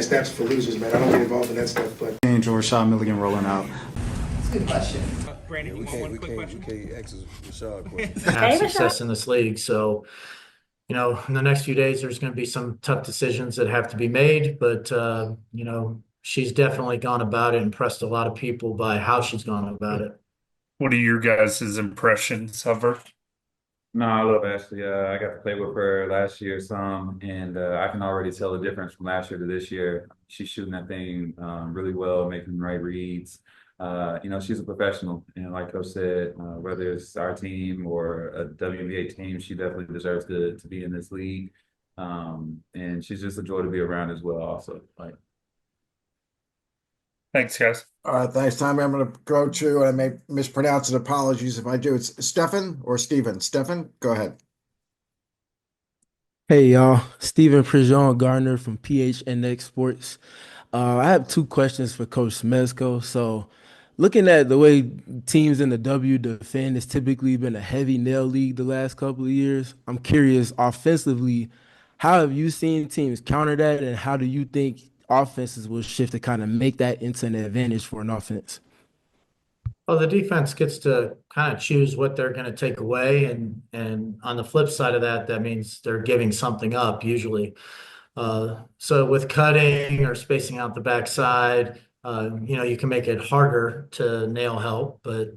stats for losers, man. I don't get involved in that stuff. But Change or Rashad Milligan rolling out. That's a good question. Brandon, you want one quick question? We can't ask Rashad questions. Have success in this league. So, in the next few days, there's going to be some tough decisions that have to be made. But, she's definitely gone about it, impressed a lot of people by how she's gone about it. What are your guys' impressions of her? No, I love Ashley. I got to play with her last year some, and I can already tell the difference from last year to this year. She's shooting that thing really well, making the right reads. She's a professional, and like Coach said, whether it's our team or a WNBA team, she definitely deserves to be in this league. And she's just a joy to be around as well. Also, Thanks, guys. All right, thanks, Tommy. I'm going to go to, and I may mispronounce it. Apologies if I do. It's Stefan or Steven? Stefan, go ahead. Hey, y'all. Steven Prejean Garner from PHNX Sports. I have two questions for Coach Smesko. So, looking at the way teams in the W defend, it's typically been a heavy nail league the last couple of years. I'm curious, offensively, how have you seen teams counter that, and how do you think offenses will shift to kind of make that into an advantage for an offense? Well, the defense gets to kind of choose what they're going to take away. And on the flip side of that, that means they're giving something up usually. So with cutting or spacing out the backside, you can make it harder to nail help. But,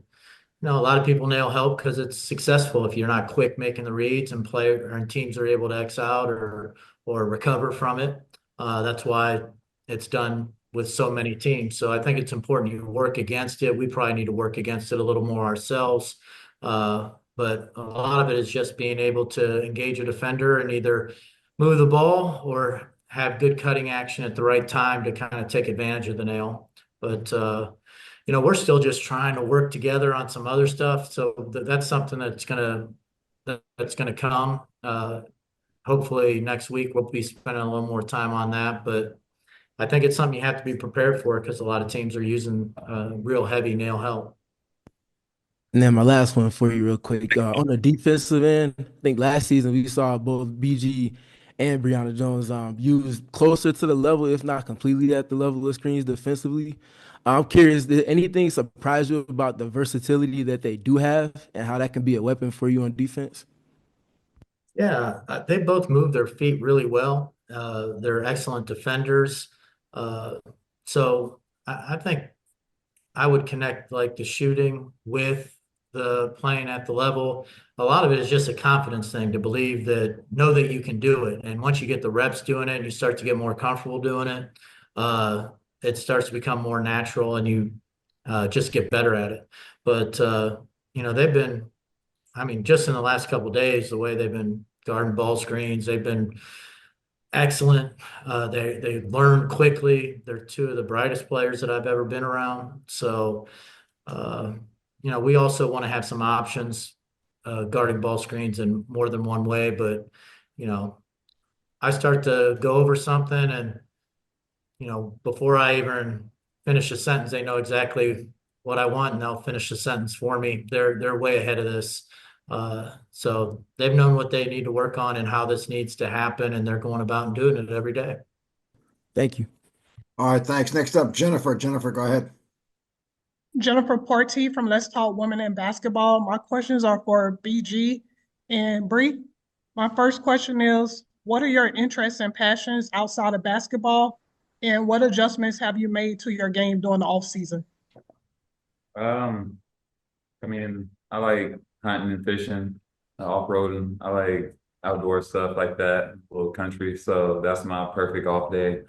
a lot of people nail help because it's successful if you're not quick making the reads and teams are able to X out or recover from it. That's why it's done with so many teams. So I think it's important you work against it. We probably need to work against it a little more ourselves. But a lot of it is just being able to engage a defender and either move the ball or have good cutting action at the right time to kind of take advantage of the nail. But, we're still just trying to work together on some other stuff. So that's something that's going to come. Hopefully next week we'll be spending a little more time on that. But I think it's something you have to be prepared for because a lot of teams are using real heavy nail help. And then my last one for you real quick. On the defensive end, I think last season we saw both BG and Brionna Jones used closer to the level, if not completely at the level of screens defensively. I'm curious, did anything surprise you about the versatility that they do have and how that can be a weapon for you on defense? Yeah, they both move their feet really well. They're excellent defenders. So I think I would connect like the shooting with the playing at the level. A lot of it is just a confidence thing to know that you can do it. And once you get the reps doing it and you start to get more comfortable doing it, it starts to become more natural and you just get better at it. But, they've been, just in the last couple of days, the way they've been guarding ball screens, they've been excellent. They learn quickly. They're two of the brightest players that I've ever been around. So, we also want to have some options guarding ball screens in more than one way. But, I start to go over something and, before I even finish a sentence, they know exactly what I want and they'll finish the sentence for me. They're way ahead of this. So they've known what they need to work on and how this needs to happen, and they're going about and doing it every day. Thank you. All right, thanks. Next up, Jennifer. Jennifer, go ahead. Jennifer Porty from Let's Talk Women in Basketball. My questions are for BG and Bree. My first question is, what are your interests and passions outside of basketball? And what adjustments have you made to your game during the off season? I like hunting and fishing, off-roading. I like outdoor stuff like that, a little country. So that's my perfect off day,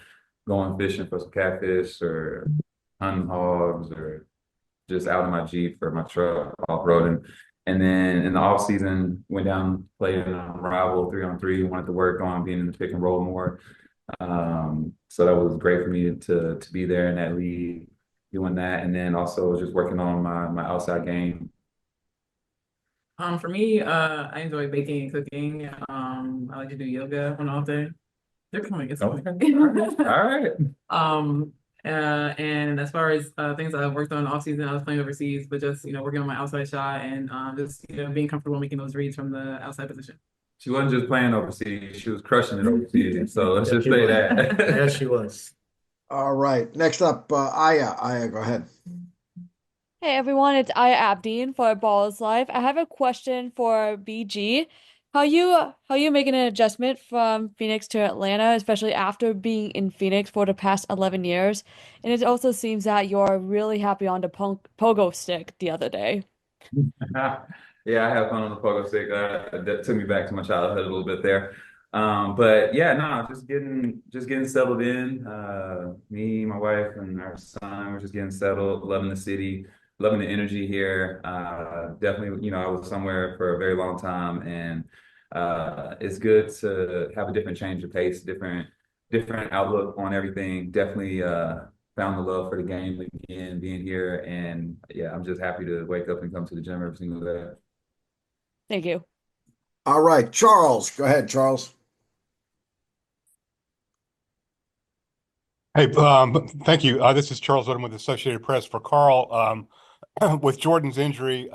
going fishing for some catfish or hunting hogs or just out in my Jeep or my truck off-roading. And then in the off season, went down, played in a rival 3-on-3, wanted to work on being in the pick and roll more. So that was great for me to be there in that league, doing that. And then also just working on my outside game. For me, I enjoy baking and cooking. I like to do yoga on all day. They're coming. It's coming. All right. And as far as things I've worked on off season, I was playing overseas, but just working on my outside shot and just being comfortable making those reads from the outside position. She wasn't just playing overseas; she was crushing it overseas. So let's just say that. Yeah, she was. All right. Next up, Aya. Aya, go ahead. Hey everyone, it's Aya Abdeen for Ball's Life. I have a question for BG. How you making an adjustment from Phoenix to Atlanta, especially after being in Phoenix for the past 11 years? And it also seems that you're really happy on the pogo stick the other day. Yeah, I have fun on the pogo stick. That took me back to my childhood a little bit there. But yeah, no, just getting settled in. Me, my wife, and our son, we're just getting settled, loving the city, loving the energy here. Definitely, I was somewhere for a very long time, and it's good to have a different change of pace, different outlook on everything. Definitely found the love for the game again, being here, and yeah, I'm just happy to wake up and come to the gym every single day. Thank you. All right. Charles, go ahead, Charles. Hey, thank you. This is Charles Odom with the Associated Press for Karl. With Jordan's injury,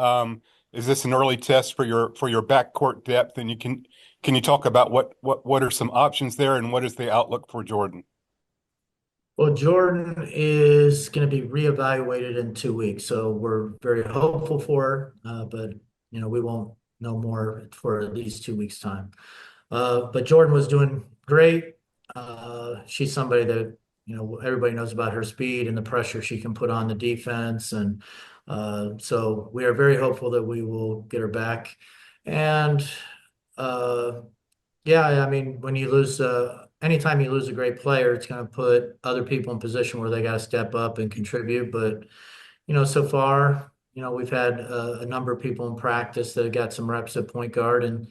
is this an early test for your backcourt depth? And can you talk about what are some options there, and what is the outlook for Jordan? Well, Jordan is going to be reevaluated in 2 weeks, so we're very hopeful for her, but we won't know more for at least 2 weeks' time. But Jordan was doing great. She's somebody that everybody knows about her speed and the pressure she can put on the defense, and so we are very hopeful that we will get her back. And yeah, I mean, when you lose, anytime you lose a great player, it's going to put other people in position where they got to step up and contribute. But, so far, we've had a number of people in practice that have got some reps at point guard, and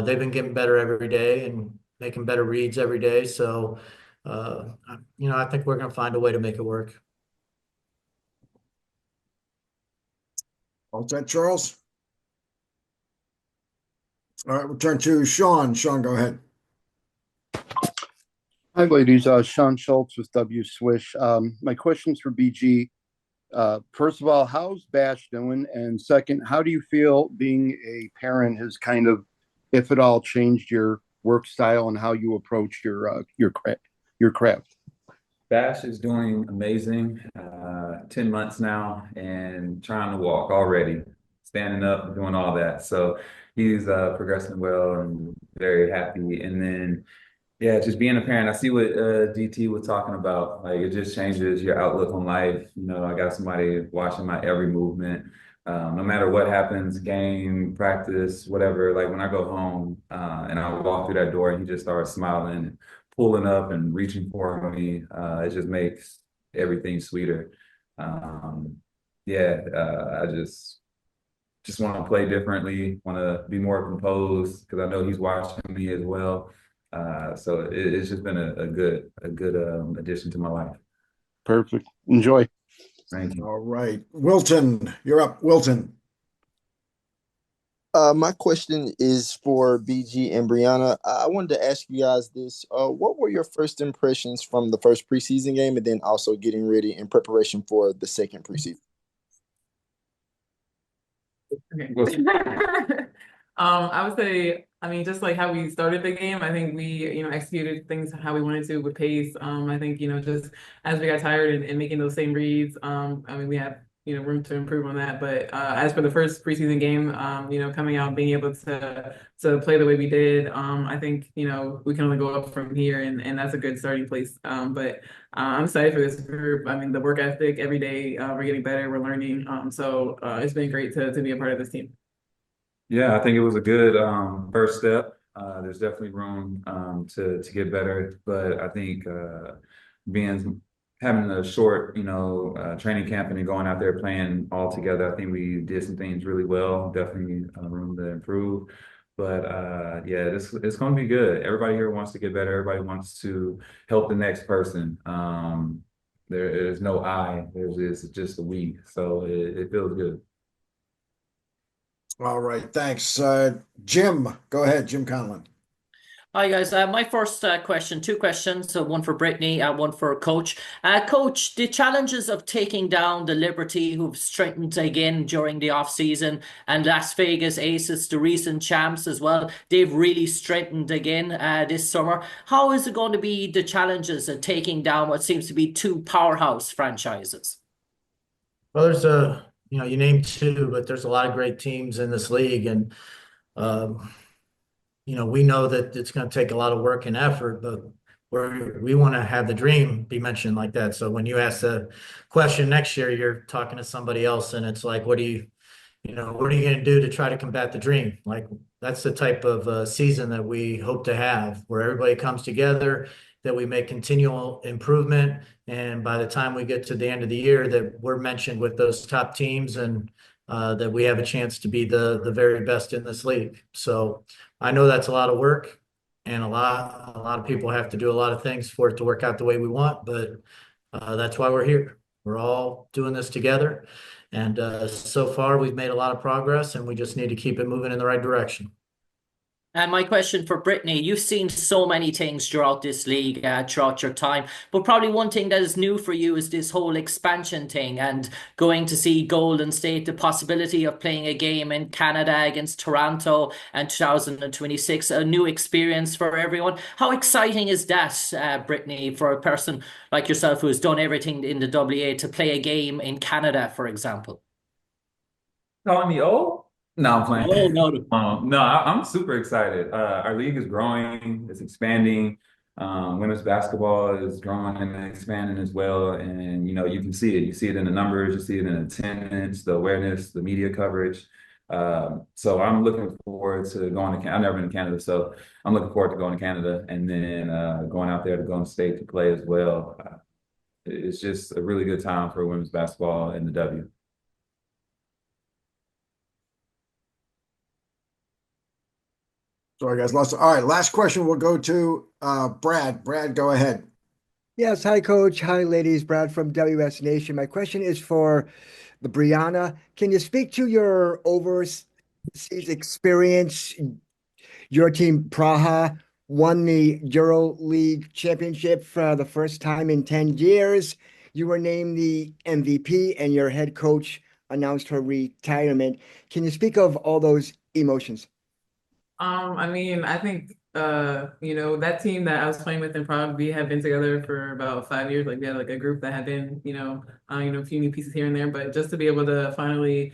they've been getting better every day and making better reads every day. So, I think we're going to find a way to make it work. All set, Charles? All right, we'll turn to Sean. Sean, go ahead. Hi, ladies. Sean Schultz with W Swish. My question's for BG. First of all, how's Bash doing? And second, how do you feel being a parent has kind of, if at all, changed your work style and how you approach your craft? Bash is doing amazing. 10 months now and trying to walk already, standing up, doing all that. So he's progressing well and very happy. And then, yeah, just being a parent, I see what DT was talking about. Like, it just changes your outlook on life. I got somebody watching my every movement. No matter what happens, game, practice, whatever, like when I go home and I walk through that door and he just starts smiling and pulling up and reaching for me, it just makes everything sweeter. I just want to play differently, want to be more composed because I know he's watching me as well. So it's just been a good addition to my life. Perfect. Enjoy. Thank you. All right. Wilton, you're up. Wilton. My question is for BG and Brionna. I wanted to ask you guys this. What were your first impressions from the first preseason game and then also getting ready in preparation for the second preseason? I would say, I mean, just like how we started the game, I think we, executed things how we wanted to with pace. I think, just as we got tired and making those same reads, I mean, we have, room to improve on that. But as for the first preseason game, coming out and being able to play the way we did, I think, we can only go up from here, and that's a good starting place. But I'm excited for this group. I mean, the work ethic every day, we're getting better, we're learning. So it's been great to be a part of this team. Yeah, I think it was a good first step. There's definitely room to get better, but I think having a short, training camp and then going out there playing all together, I think we did some things really well. Definitely room to improve, but it's going to be good. Everybody here wants to get better. Everybody wants to help the next person. There is no I. There's just a we. So it feels good. All right. Thanks. Jim, go ahead. Jim Conlon. Hi guys, my first question, two questions, one for Brittney, one for Coach. Coach, the challenges of taking down the Liberty, who've strengthened again during the offseason, and Las Vegas Aces, the recent champs as well, they've really strengthened again this summer. How is it going to be the challenges of taking down what seems to be two powerhouse franchises? Well, you named two, but there's a lot of great teams in this league, and um, we know that it's going to take a lot of work and effort, but we want to have the dream be mentioned like that. So when you ask the question next year, you're talking to somebody else, and it's like, what are you going to do to try to combat the dream? Like that's the type of season that we hope to have, where everybody comes together, that we make continual improvement, and by the time we get to the end of the year, that we're mentioned with those top teams, and that we have a chance to be the very best in this league. So I know that's a lot of work, and a lot of people have to do a lot of things for it to work out the way we want, but that's why we're here. We're all doing this together, and so far we've made a lot of progress, and we just need to keep it moving in the right direction. And my question for Brittney, you've seen so many things throughout this league, throughout your time, but probably one thing that is new for you is this whole expansion thing and going to see Golden State, the possibility of playing a game in Canada against Toronto and 2026, a new experience for everyone. How exciting is that, Brittney, for a person like yourself who has done everything in the WA to play a game in Canada, for example? Calling me old? No, I'm playing. Oh, no. No, I'm super excited. Our league is growing, it's expanding. Women's basketball is growing and expanding as well. And, you can see it. You see it in the numbers, you see it in attendance, the awareness, the media coverage. So I'm looking forward to going to Canada. I've never been to Canada, so I'm looking forward to going to Canada and then going out there to Golden State to play as well. It's just a really good time for women's basketball in the W. Sorry, guys, lost. All right, last question. We'll go to Brad. Brad, go ahead. Yes, hi, Coach. Hi, ladies. Brad from WS Nation. My question is for the Brionna. Can you speak to your overseas experience? Your team, Praha, won the Euro League championship for the first time in 10 years. You were named the MVP, and your head coach announced her retirement. Can you speak of all those emotions? I think that team that I was playing with in Prague, we have been together for about 5 years. Like we had like a group that had been, a few new pieces here and there, but just to be able to finally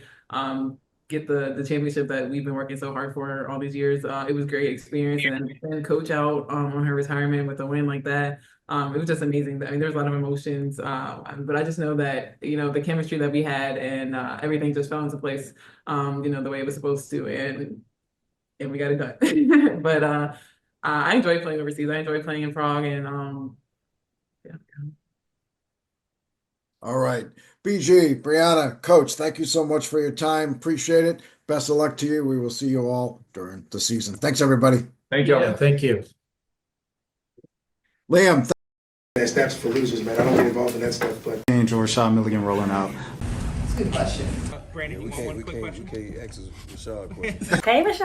get the championship that we've been working so hard for all these years, it was a great experience. And then coach out on her retirement with a win like that. It was just amazing. I mean, there's a lot of emotions, but I just know that, the chemistry that we had and everything just fell into place, the way it was supposed to. And we got it done. But I enjoy playing overseas. I enjoy playing in Prague, and yeah. All right. BG, Brionna, Coach, thank you so much for your time. Appreciate it. Best of luck to you. We will see you all during the season. Thanks, everybody. Thank you. Yeah, thank you. Liam, That's for losers, man. I don't get involved in that stuff, but. And Rashad Milligan rolling out. That's a good question. Brandon, we can't ask Rashad a question. Hey, Rashad.